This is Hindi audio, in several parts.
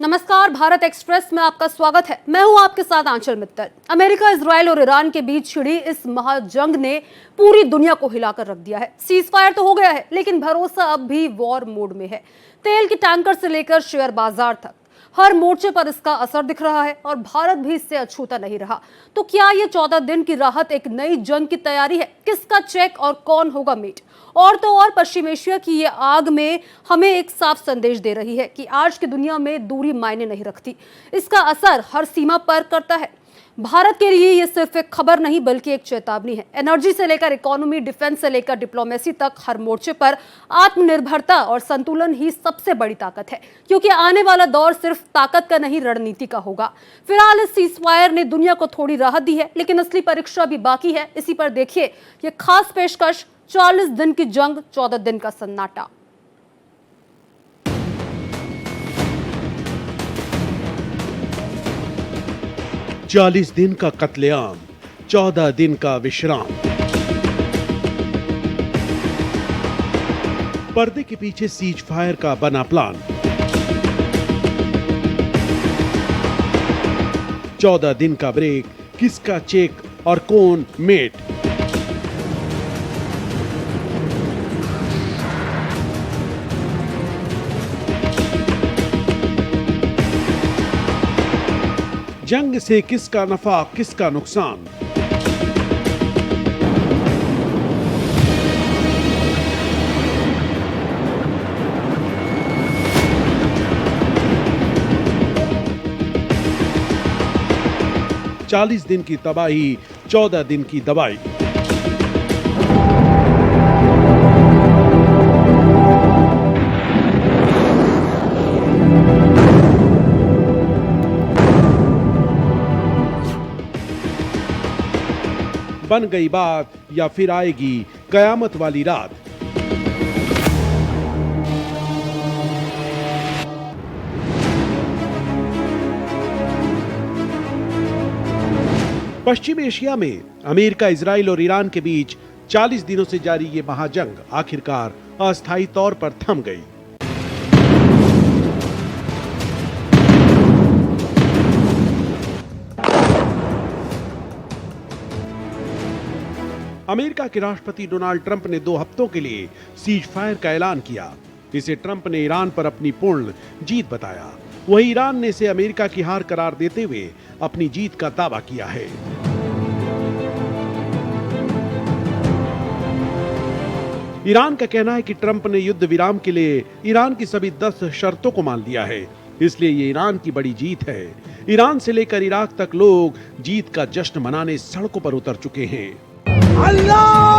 नमस्कार, भारत एक्सप्रेस में आपका स्वागत है। मैं हूं आपके साथ आंचल मित्तल। अमेरिका, इजराइल और ईरान के बीच छिड़ी इस महाजंग ने पूरी दुनिया को हिलाकर रख दिया है। सीज फायर तो हो गया है, लेकिन भरोसा अब भी वॉर मोड में है। तेल के टैंकर से लेकर शेयर बाजार तक हर मोर्चे पर इसका असर दिख रहा है और भारत भी इससे अछूता नहीं रहा। तो क्या ये 14 दिन की राहत एक नई जंग की तैयारी है? किसका चेक और कौन होगा मीट? और तो और पश्चिम एशिया की ये आग में हमें एक साफ संदेश दे रही है कि आज की दुनिया में दूरी मायने नहीं रखती, इसका असर हर सीमा पर करता है। भारत के लिए ये सिर्फ एक खबर नहीं बल्कि एक चेतावनी है। एनर्जी से लेकर इकोनॉमी, डिफेंस से लेकर डिप्लोमेसी तक हर मोर्चे पर आत्मनिर्भरता और संतुलन ही सबसे बड़ी ताकत है, क्योंकि आने वाला दौर सिर्फ ताकत का नहीं, रणनीति का होगा। फिलहाल इस सीजफायर ने दुनिया को थोड़ी राहत दी है, लेकिन असली परीक्षा भी बाकी है। इसी पर देखिए ये खास पेशकश, 40 दिन की जंग, 14 दिन का सन्नाटा। चालीस दिन का कत्लेआम, 14 दिन का विश्राम। पर्दे के पीछे सीज फायर का बना प्लान। 14 दिन का ब्रेक, किसका चेक और कौन मेट? जंग से किसका नफा, किसका नुकसान? चालीस दिन की तबाही, 14 दिन की दवाई। बन गई बात या फिर आएगी कयामत वाली रात? पश्चिम एशिया में अमेरिका, इजराइल और ईरान के बीच 40 दिनों से जारी ये महाजंग आखिरकार अस्थायी तौर पर थम गई। अमेरिका के राष्ट्रपति डोनाल्ड ट्रंप ने 2 हफ्तों के लिए सीज फायर का ऐलान किया। इसे ट्रंप ने ईरान पर अपनी पूर्ण जीत बताया। वहीं ईरान ने इसे अमेरिका की हार करार देते हुए अपनी जीत का दावा किया है। ईरान का कहना है कि ट्रंप ने युद्ध विराम के लिए ईरान की सभी 10 शर्तों को मान लिया है, इसलिए ये ईरान की बड़ी जीत है। ईरान से लेकर इराक तक लोग जीत का जश्न मनाने सड़कों पर उतर चुके हैं। अल्लाह!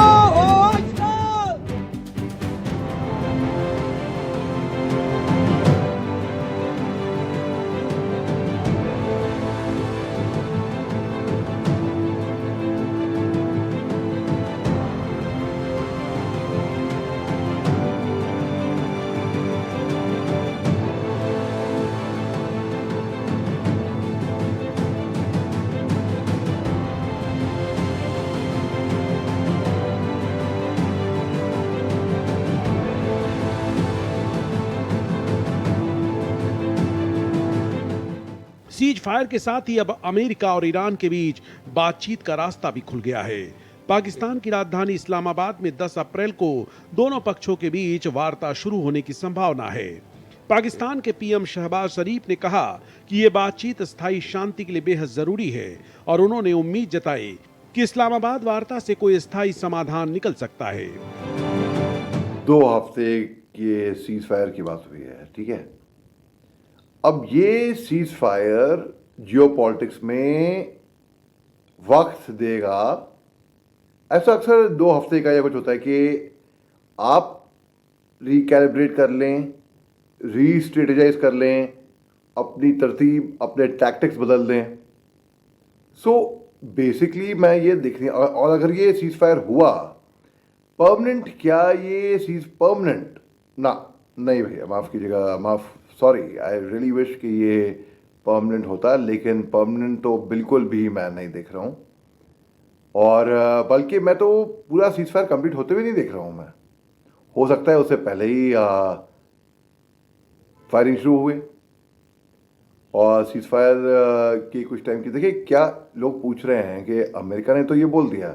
सीज फायर के साथ ही अब अमेरिका और ईरान के बीच बातचीत का रास्ता भी खुल गया है। पाकिस्तान की राजधानी इस्लामाबाद में 10 अप्रैल को दोनों पक्षों के बीच वार्ता शुरू होने की संभावना है। पाकिस्तान के पीएम शहबाज शरीफ ने कहा कि ये बातचीत स्थायी शांति के लिए बेहद जरूरी है और उन्होंने उम्मीद जताई कि इस्लामाबाद वार्ता से कोई स्थायी समाधान निकल सकता है। 2 हफ्ते की सीज फायर की बात हुई है, ठीक है। अब ये सीज फायर जियोपॉलिटिक्स में वक्त देगा। ऐसा अक्सर 2 हफ्ते का या कुछ होता है कि आप रिकैलिब्रेट कर लें, रीस्ट्रेटेजाइज कर लें, अपनी तरतीब, अपने टैक्टिक्स बदल दें। सो बेसिकली मैं ये देखने, और अगर ये सीज फायर हुआ परमानेंट, क्या ये सीज परमानेंट? नहीं भैया, माफ़ कीजिएगा, सॉरी, आई रियली विश कि ये परमानेंट होता, लेकिन परमानेंट तो बिल्कुल भी मैं नहीं देख रहा हूँ। और बल्कि मैं तो पूरा सीज फायर कंप्लीट होते हुए नहीं देख रहा हूँ। मैं, हो सकता है उससे पहले ही फायरिंग शुरू हुए, और सीज फायर की कुछ टाइम की देखिए क्या लोग पूछ रहे हैं कि अमेरिका ने तो ये बोल दिया,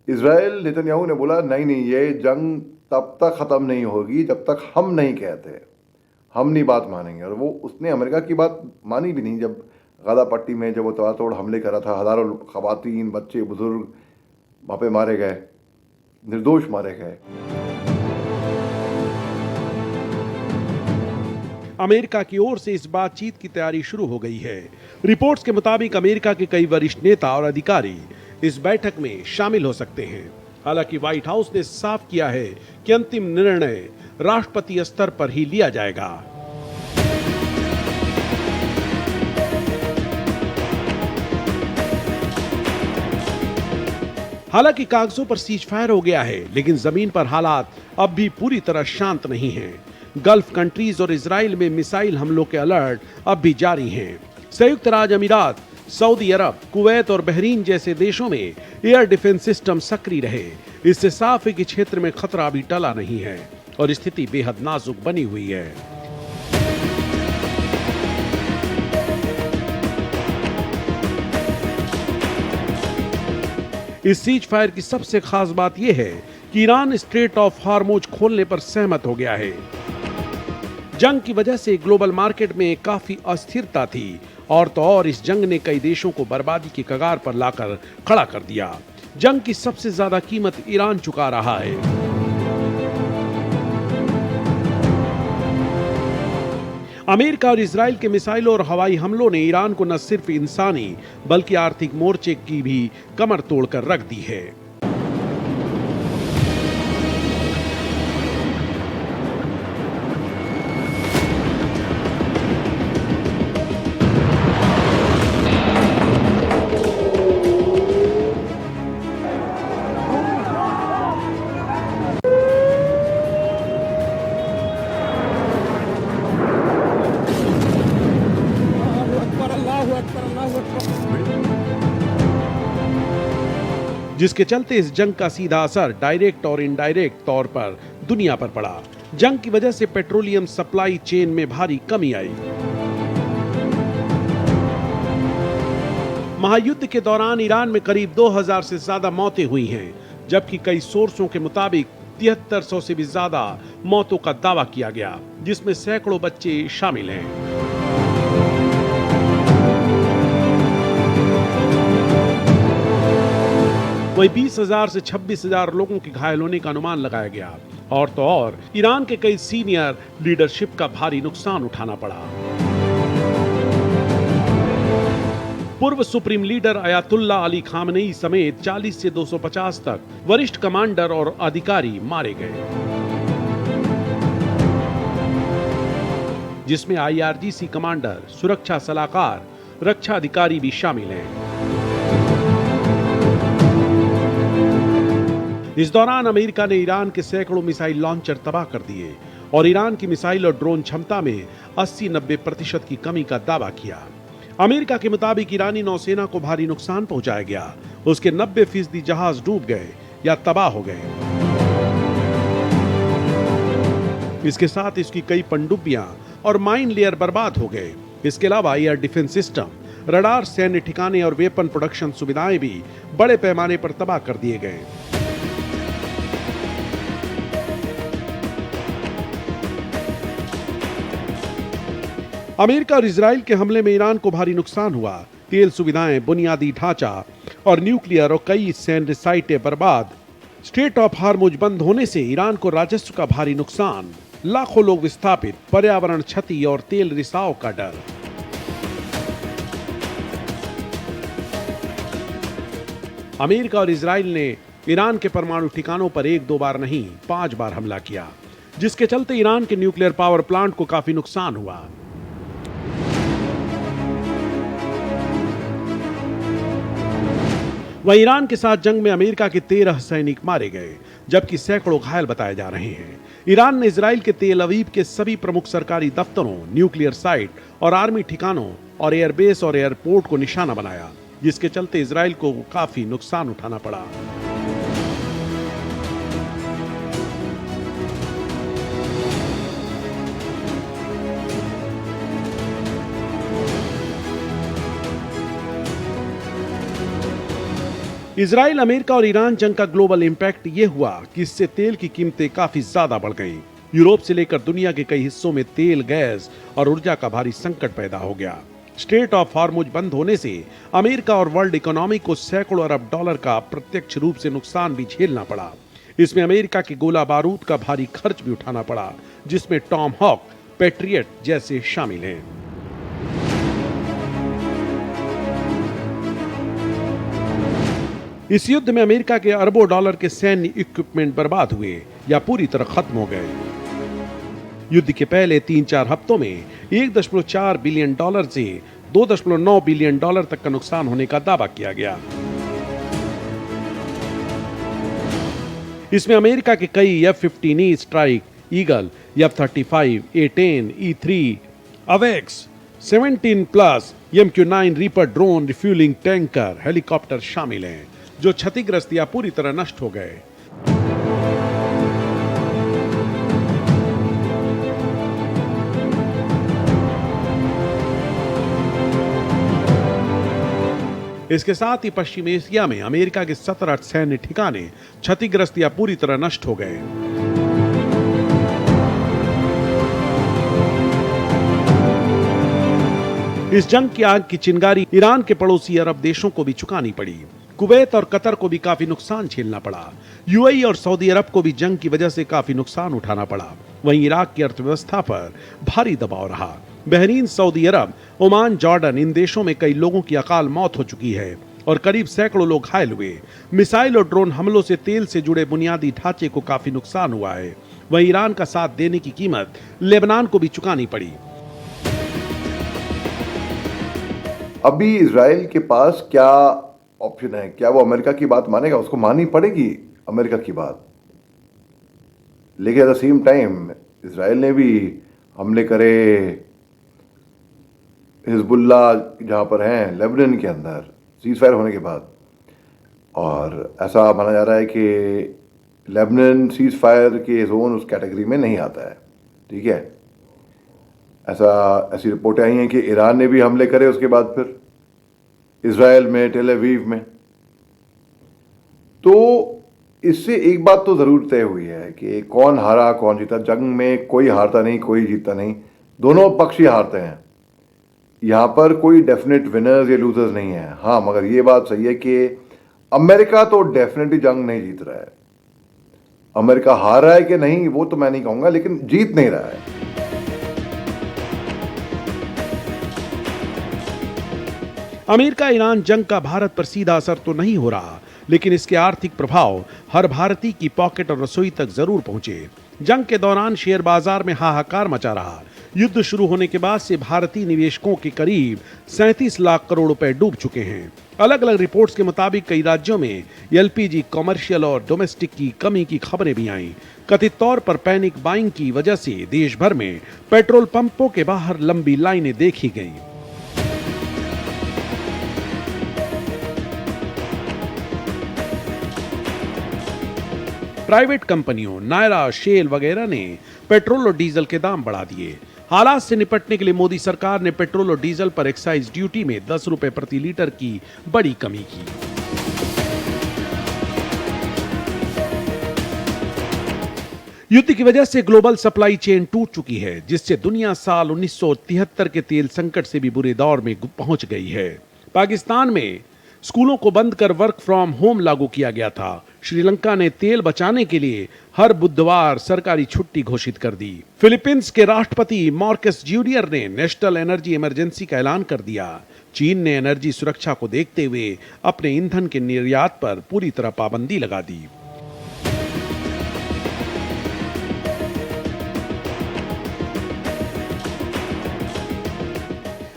इजराइल नेतन्याहू ने बोला नहीं नहीं ये जंग तब तक ख़त्म नहीं होगी जब तक हम नहीं कहते, हम नहीं बात मानेंगे। और वो उसने अमेरिका की बात मानी भी नहीं। जब गाजा पट्टी में जब वो ताबड़तोड़ हमले कर रहा था, हज़ारों खवातीन बच्चे बुजुर्ग वहाँ पे मारे गए, निर्दोष मारे गए। अमेरिका की ओर से इस बातचीत की तैयारी शुरू हो गई है। रिपोर्ट्स के मुताबिक अमेरिका के कई वरिष्ठ नेता और अधिकारी इस बैठक में शामिल हो सकते हैं। हालांकि व्हाइट हाउस ने साफ किया है कि अंतिम निर्णय राष्ट्रपति स्तर पर ही लिया जाएगा। हालांकि कागजों पर सीज फायर हो गया है, लेकिन जमीन पर हालात अब भी पूरी तरह शांत नहीं हैं। गल्फ कंट्रीज और इजराइल में मिसाइल हमलों के अलर्ट अब भी जारी हैं। संयुक्त राज्य अमीरात, सऊदी अरब, कुवैत और बहरीन जैसे देशों में एयर डिफेंस सिस्टम सक्रिय रहे। इससे साफ है कि क्षेत्र में खतरा अभी टला नहीं है और स्थिति बेहद नाजुक बनी हुई है। इस सीज फायर की सबसे खास बात यह है कि ईरान स्ट्रेट ऑफ हार्मोज खोलने पर सहमत हो गया है। जंग की वजह से ग्लोबल मार्केट में काफी अस्थिरता थी और तो और इस जंग ने कई देशों को बर्बादी की कगार पर लाकर खड़ा कर दिया। जंग की सबसे ज्यादा कीमत ईरान चुका रहा है। अमेरिका और इजराइल के मिसाइलों और हवाई हमलों ने ईरान को न सिर्फ इंसानी बल्कि आर्थिक मोर्चे की भी कमर तोड़कर रख दी है। जिसके चलते इस जंग का सीधा असर डायरेक्ट और इनडायरेक्ट तौर पर दुनिया पर पड़ा। जंग की वजह से पेट्रोलियम सप्लाई चेन में भारी कमी आई। महायुद्ध के दौरान ईरान में करीब 2000 से ज्यादा मौतें हुई हैं, जबकि कई सोर्सों के मुताबिक 7300 से भी ज्यादा मौतों का दावा किया गया, जिसमें सैकड़ों बच्चे शामिल हैं। वहीं 20,000 से 26,000 लोगों के घायल होने का अनुमान लगाया गया और तो और ईरान के कई सीनियर लीडरशिप का भारी नुकसान उठाना पड़ा। पूर्व supreme leader Ayatollah Ali Khamenei समेत 40 से 250 तक वरिष्ठ कमांडर और अधिकारी मारे गए, जिसमें IRGC कमांडर, सुरक्षा सलाहकार, रक्षा अधिकारी भी शामिल हैं। इस दौरान अमेरिका ने ईरान के सैकड़ों मिसाइल लॉन्चर तबाह कर दिए और ईरान की मिसाइल और ड्रोन क्षमता में 80-90% की कमी का दावा किया। अमेरिका के मुताबिक ईरानी नौसेना को भारी नुकसान पहुंचाया गया। उसके 90% जहाज डूब गए या तबाह हो गए। इसके साथ इसकी कई पनडुब्बियां और माइन लेयर बर्बाद हो गए। इसके अलावा एयर डिफेंस सिस्टम, रडार, सैन्य ठिकाने और वेपन प्रोडक्शन सुविधाएं भी बड़े पैमाने पर तबाह कर दिए गए। अमेरिका और इजराइल के हमले में ईरान को भारी नुकसान हुआ। तेल सुविधाएं, बुनियादी ढांचा और न्यूक्लियर और कई सैन्य साइटें बर्बाद। स्ट्रेट ऑफ हार्मुज बंद होने से ईरान को राजस्व का भारी नुकसान, लाखों लोग विस्थापित, पर्यावरण क्षति और तेल रिसाव का डर। अमेरिका और इजराइल ने ईरान के परमाणु ठिकानों पर 1-2 बार नहीं 5 बार हमला किया, जिसके चलते ईरान के न्यूक्लियर पावर प्लांट को काफी नुकसान हुआ। वहीं ईरान के साथ जंग में अमेरिका के 13 सैनिक मारे गए, जबकि सैकड़ों घायल बताए जा रहे हैं। ईरान ने इजराइल के तेल अवीव के सभी प्रमुख सरकारी दफ्तरों, न्यूक्लियर साइट और आर्मी ठिकानों और एयरबेस और एयरपोर्ट को निशाना बनाया, जिसके चलते इजराइल को काफी नुकसान उठाना पड़ा। इजराइल, अमेरिका और ईरान जंग का ग्लोबल इंपैक्ट ये हुआ कि इससे तेल की कीमतें काफी ज्यादा बढ़ गईं। यूरोप से लेकर दुनिया के कई हिस्सों में तेल, गैस और ऊर्जा का भारी संकट पैदा हो गया। स्ट्रेट ऑफ हॉर्मुज बंद होने से अमेरिका और वर्ल्ड इकोनॉमी को सैकड़ों अरब डॉलर का प्रत्यक्ष रूप से नुकसान भी झेलना पड़ा। इसमें अमेरिका के गोला बारूद का भारी खर्च भी उठाना पड़ा, जिसमें टॉम हॉक, पैट्रियट जैसे शामिल हैं। इस युद्ध में अमेरिका के अरबों डॉलर के सैन्य इक्विपमेंट बर्बाद हुए या पूरी तरह खत्म हो गए। युद्ध के पहले 3-4 हफ्तों में 1.4 बिलियन डॉलर से 2.9 बिलियन डॉलर तक का नुकसान होने का दावा किया गया। इसमें अमेरिका के कई F-15E strike, eagle, F-35, A-10, E-3, awakes, 17+ MQ-9 reaper drone, refuelling tanker, helicopter शामिल हैं, जो क्षतिग्रस्त या पूरी तरह नष्ट हो गए। इसके साथ ही पश्चिमी एशिया में अमेरिका के 17 सैन्य ठिकाने क्षतिग्रस्त या पूरी तरह नष्ट हो गए। इस जंग की आग की चिंगारी ईरान के पड़ोसी अरब देशों को भी चुकानी पड़ी। कुवैत और कतर को भी काफी नुकसान झेलना पड़ा। यूएई और सऊदी अरब को भी जंग की वजह से काफी नुकसान उठाना पड़ा। वहीं इराक की अर्थव्यवस्था पर भारी दबाव रहा। बहरीन, सऊदी अरब, ओमान, जॉर्डन, इन देशों में कई लोगों की अकाल मौत हो चुकी है और करीब सैकड़ों लोग घायल हुए। मिसाइल और ड्रोन हमलों से तेल से जुड़े बुनियादी ढांचे को काफी नुकसान हुआ है। वहीं ईरान का साथ देने की कीमत लेबनान को भी चुकानी पड़ी। अभी इजराइल के पास क्या ऑप्शन है? क्या वो अमेरिका की बात मानेगा? उसको माननी पड़ेगी अमेरिका की बात। लेकिन at the same time Israel ने भी हमले करे हिजबुल्ला जहाँ पर हैं लेबनान के अंदर सीज फायर होने के बाद, और ऐसा माना जा रहा है कि लेबनान सीज फायर के जोन उस कैटेगरी में नहीं आता है। ठीक है, ऐसी रिपोर्टें आई हैं कि ईरान ने भी हमले करे उसके बाद फिर इजराइल में, टेल अवीव में। तो इससे एक बात तो ज़रूर तय हुई है कि कौन हारा कौन जीता। जंग में कोई हारता नहीं, कोई जीतता नहीं, दोनों पक्ष ही हारते हैं। यहाँ पर कोई डेफिनेट विनर्स या लूजर्स नहीं है। हाँ, मगर ये बात सही है कि अमेरिका तो डेफिनेटली जंग नहीं जीत रहा है। अमेरिका हार रहा है कि नहीं वो तो मैं नहीं कहूँगा, लेकिन जीत नहीं रहा है। अमेरिका ईरान जंग का भारत पर सीधा असर तो नहीं हो रहा, लेकिन इसके आर्थिक प्रभाव हर भारतीय की पॉकेट और रसोई तक जरूर पहुंचे। जंग के दौरान शेयर बाजार में हाहाकार मचा रहा। युद्ध शुरू होने के बाद से भारतीय निवेशकों के करीब 37 लाख करोड़ रुपए डूब चुके हैं। अलग अलग रिपोर्ट्स के मुताबिक कई राज्यों में एलपीजी, कमर्शियल और डोमेस्टिक की कमी की खबरें भी आईं। कथित तौर पर पैनिक बाइंग की वजह से देश भर में पेट्रोल पंपों के बाहर लंबी लाइनें देखी गईं। प्राइवेट कंपनियों नायरा, शेल वगैरह ने पेट्रोल और डीजल के दाम बढ़ा दिए। हालात से निपटने के लिए मोदी सरकार ने पेट्रोल और डीजल पर एक्साइज ड्यूटी में 10 रुपए प्रति लीटर की बड़ी कमी की। युद्ध की वजह से ग्लोबल सप्लाई चेन टूट चुकी है, जिससे दुनिया साल 1973 के तेल संकट से भी बुरे दौर में पहुंच गई है। पाकिस्तान में स्कूलों को बंद कर वर्क फ्रॉम होम लागू किया गया था। श्रीलंका ने तेल बचाने के लिए हर बुधवार सरकारी छुट्टी घोषित कर दी। फिलीपींस के राष्ट्रपति मार्कस जूनियर ने नेशनल एनर्जी इमरजेंसी का ऐलान कर दिया। चीन ने एनर्जी सुरक्षा को देखते हुए अपने ईंधन के निर्यात पर पूरी तरह पाबंदी लगा दी।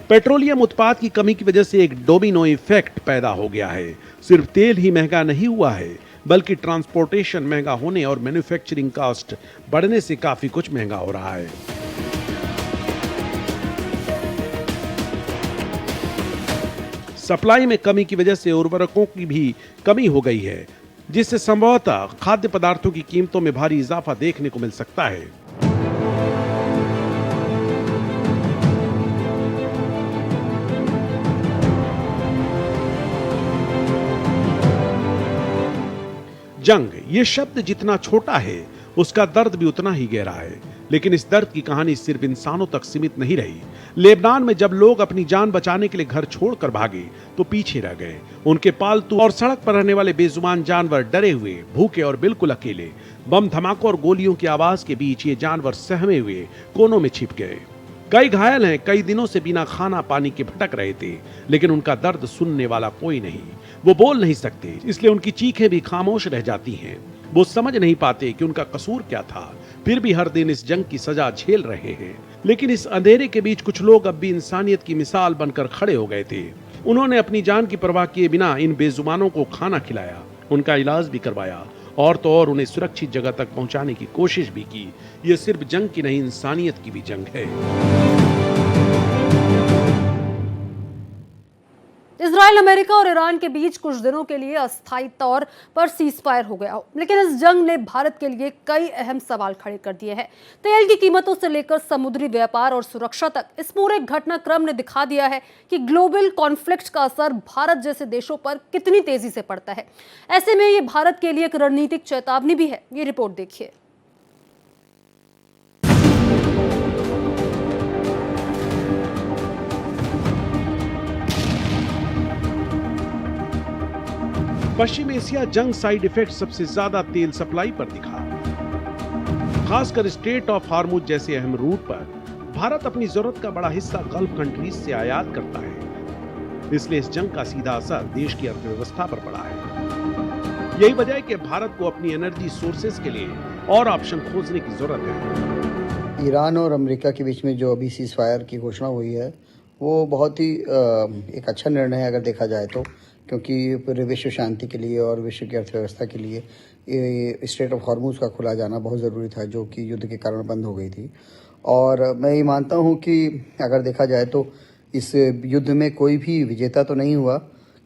पेट्रोलियम उत्पाद की कमी की वजह से एक डोमिनो इफेक्ट पैदा हो गया है। सिर्फ तेल ही महंगा नहीं हुआ है, बल्कि ट्रांसपोर्टेशन महंगा होने और मैन्युफैक्चरिंग कॉस्ट बढ़ने से काफी कुछ महंगा हो रहा है। सप्लाई में कमी की वजह से उर्वरकों की भी कमी हो गई है, जिससे संभवतः खाद्य पदार्थों की कीमतों में भारी इजाफा देखने को मिल सकता है। जंग ये शब्द जितना छोटा है उसका दर्द भी उतना ही गहरा है, लेकिन इस दर्द की कहानी सिर्फ इंसानों तक सीमित नहीं रही। लेबनान में जब लोग अपनी जान बचाने के लिए घर छोड़कर भागे तो पीछे रह गए उनके पालतू और सड़क पर रहने वाले बेजुबान जानवर, डरे हुए, भूखे और बिल्कुल अकेले। बम धमाकों और गोलियों की आवाज के बीच ये जानवर सहमे हुए कोनों में छिप गए। कई घायल हैं, कई दिनों से बिना खाना पानी के भटक रहे थे, लेकिन उनका दर्द सुनने वाला कोई नहीं। वो बोल नहीं सकते, इसलिए उनकी चीखें भी खामोश रह जाती हैं। वो समझ नहीं पाते कि उनका कसूर क्या था, फिर भी हर दिन इस जंग की सजा झेल रहे हैं। लेकिन इस अंधेरे के बीच कुछ लोग अब भी इंसानियत की मिसाल बनकर खड़े हो गए थे। उन्होंने अपनी जान की परवाह किए बिना इन बेजुबानों को खाना खिलाया, उनका इलाज भी करवाया और तो और उन्हें सुरक्षित जगह तक पहुंचाने की कोशिश भी की। ये सिर्फ जंग की नहीं, इंसानियत की भी जंग है। इजराइल, अमेरिका और ईरान के बीच कुछ दिनों के लिए अस्थायी तौर पर सीजफायर हो गया हो, लेकिन इस जंग ने भारत के लिए कई अहम सवाल खड़े कर दिए हैं। तेल की कीमतों से लेकर समुद्री व्यापार और सुरक्षा तक इस पूरे घटनाक्रम ने दिखा दिया है कि ग्लोबल कॉन्फ्लिक्ट का असर भारत जैसे देशों पर कितनी तेजी से पड़ता है। ऐसे में ये भारत के लिए एक रणनीतिक चेतावनी भी है। ये रिपोर्ट देखिए। पश्चिम एशिया जंग साइड इफेक्ट सबसे ज्यादा तेल सप्लाई पर दिखा। खासकर स्ट्रेट ऑफ हार्मुज जैसे अहम रूट पर भारत अपनी जरूरत का बड़ा हिस्सा गल्फ कंट्रीज से आयात करता है, इसलिए इस जंग का सीधा असर देश की अर्थव्यवस्था पर पड़ा है। यही वजह है कि भारत को अपनी एनर्जी सोर्सेज के लिए और ऑप्शन खोजने की जरूरत है। ईरान और अमेरिका के बीच में जो अभी सीज फायर की घोषणा हुई है वो बहुत ही एक अच्छा निर्णय है अगर देखा जाए तो, क्योंकि पूरे विश्व शांति के लिए और विश्व की अर्थव्यवस्था के लिए ये स्ट्रेट ऑफ हार्मुज का खुला जाना बहुत ज़रूरी था, जो कि युद्ध के कारण बंद हो गई थी। और मैं ये मानता हूँ कि अगर देखा जाए तो इस युद्ध में कोई भी विजेता तो नहीं हुआ,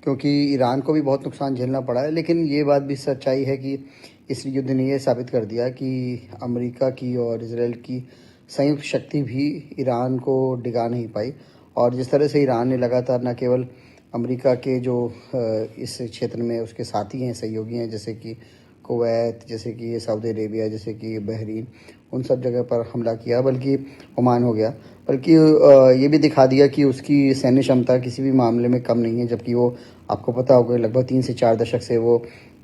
क्योंकि ईरान को भी बहुत नुकसान झेलना पड़ा है। लेकिन ये बात भी सच्चाई है कि इस युद्ध ने ये साबित कर दिया कि अमेरिका की और इजराइल की संयुक्त शक्ति भी ईरान को डिगा नहीं पाई। और जिस तरह से ईरान ने लगातार न केवल अमेरिका के जो इस क्षेत्र में उसके साथी हैं, सहयोगी हैं, जैसे कि कुवैत, जैसे कि सऊदी अरेबिया, जैसे कि बहरीन, उन सब जगह पर हमला किया, बल्कि ओमान हो गया, बल्कि ये भी दिखा दिया कि उसकी सैन्य क्षमता किसी भी मामले में कम नहीं है। जबकि वो आपको पता होगा लगभग 3 से 4 दशक से वो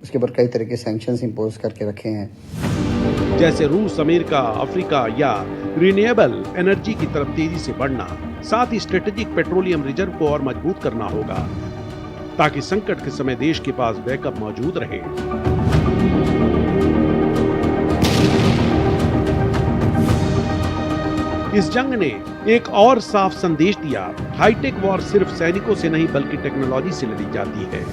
उसके ऊपर कई तरह के सैंक्शंस इम्पोज करके रखे हैं। जैसे रूस, अमेरिका, अफ्रीका या रिन्यूएबल एनर्जी की तरफ तेजी से बढ़ना, साथ ही स्ट्रेटेजिक पेट्रोलियम रिजर्व को और मजबूत करना होगा ताकि संकट के समय देश के पास बैकअप मौजूद रहे। इस जंग ने एक और साफ संदेश दिया, हाईटेक वॉर सिर्फ सैनिकों से नहीं बल्कि टेक्नोलॉजी से लड़ी जाती है।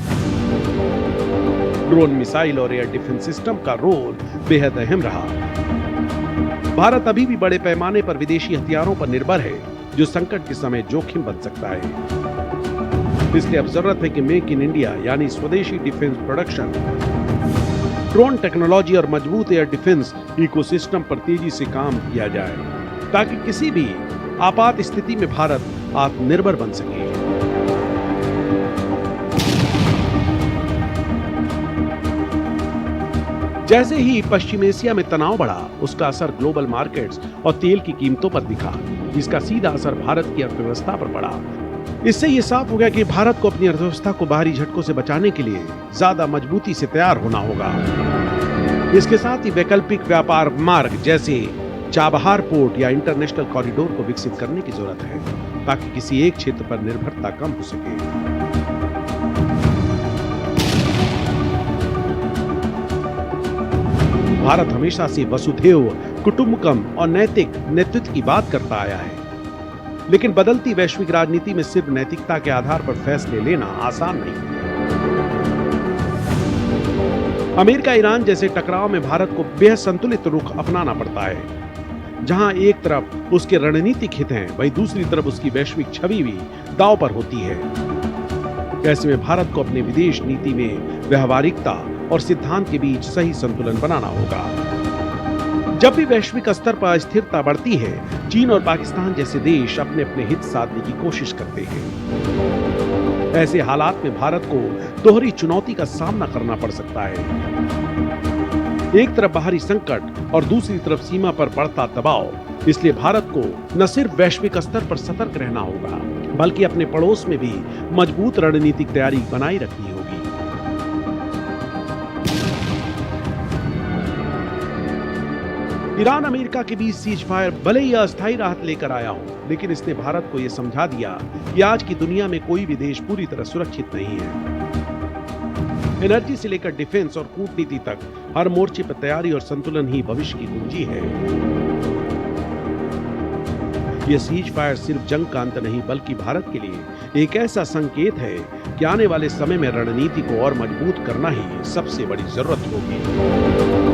ड्रोन, मिसाइल और एयर डिफेंस सिस्टम का रोल बेहद अहम रहा। भारत अभी भी बड़े पैमाने पर विदेशी हथियारों पर निर्भर है, जो संकट के समय जोखिम बन सकता है। इसलिए अब जरूरत है कि मेक इन इंडिया यानी स्वदेशी डिफेंस प्रोडक्शन, ड्रोन टेक्नोलॉजी और मजबूत एयर डिफेंस इकोसिस्टम पर तेजी से काम किया जाए, ताकि किसी भी आपात स्थिति में भारत आत्मनिर्भर बन सके। जैसे ही पश्चिम एशिया में तनाव बढ़ा, उसका असर ग्लोबल मार्केट्स और तेल की कीमतों पर दिखा, जिसका सीधा असर भारत की अर्थव्यवस्था पर पड़ा। इससे ये साफ हो गया कि भारत को अपनी अर्थव्यवस्था को बाहरी झटकों से बचाने के लिए ज्यादा मजबूती से तैयार होना होगा। इसके साथ ही वैकल्पिक व्यापार मार्ग जैसे चाबहार पोर्ट या इंटरनेशनल कॉरिडोर को विकसित करने की जरूरत है, ताकि किसी एक क्षेत्र पर निर्भरता कम हो सके। भारत हमेशा से वसुधैव कुटुंबकम और नैतिक नेतृत्व की बात करता आया है, लेकिन बदलती वैश्विक राजनीति में सिर्फ नैतिकता के आधार पर फैसले लेना आसान नहीं है। अमेरिका ईरान जैसे टकराव में भारत को बेहद संतुलित रुख अपनाना पड़ता है। जहां एक तरफ उसके रणनीतिक हित हैं, वहीं दूसरी तरफ उसकी वैश्विक छवि भी दांव पर होती है। ऐसे में भारत को अपने विदेश नीति में व्यवहारिकता और सिद्धांत के बीच सही संतुलन बनाना होगा। जब भी वैश्विक स्तर पर अस्थिरता बढ़ती है, चीन और पाकिस्तान जैसे देश अपने अपने हित साधने की कोशिश करते हैं। ऐसे हालात में भारत को दोहरी चुनौती का सामना करना पड़ सकता है। एक तरफ बाहरी संकट और दूसरी तरफ सीमा पर बढ़ता दबाव, इसलिए भारत को न सिर्फ वैश्विक स्तर पर सतर्क रहना होगा, बल्कि अपने पड़ोस में भी मजबूत रणनीतिक तैयारी बनाए रखनी होगी। ईरान अमेरिका के बीच सीज फायर भले ही अस्थायी राहत लेकर आया हो, लेकिन इसने भारत को यह समझा दिया कि आज की दुनिया में कोई भी देश पूरी तरह सुरक्षित नहीं है। एनर्जी से लेकर डिफेंस और कूटनीति तक हर मोर्चे पर तैयारी और संतुलन ही भविष्य की कुंजी है। यह सीज फायर सिर्फ जंग का अंत नहीं, बल्कि भारत के लिए एक ऐसा संकेत है कि आने वाले समय में रणनीति को और मजबूत करना ही सबसे बड़ी जरूरत होगी।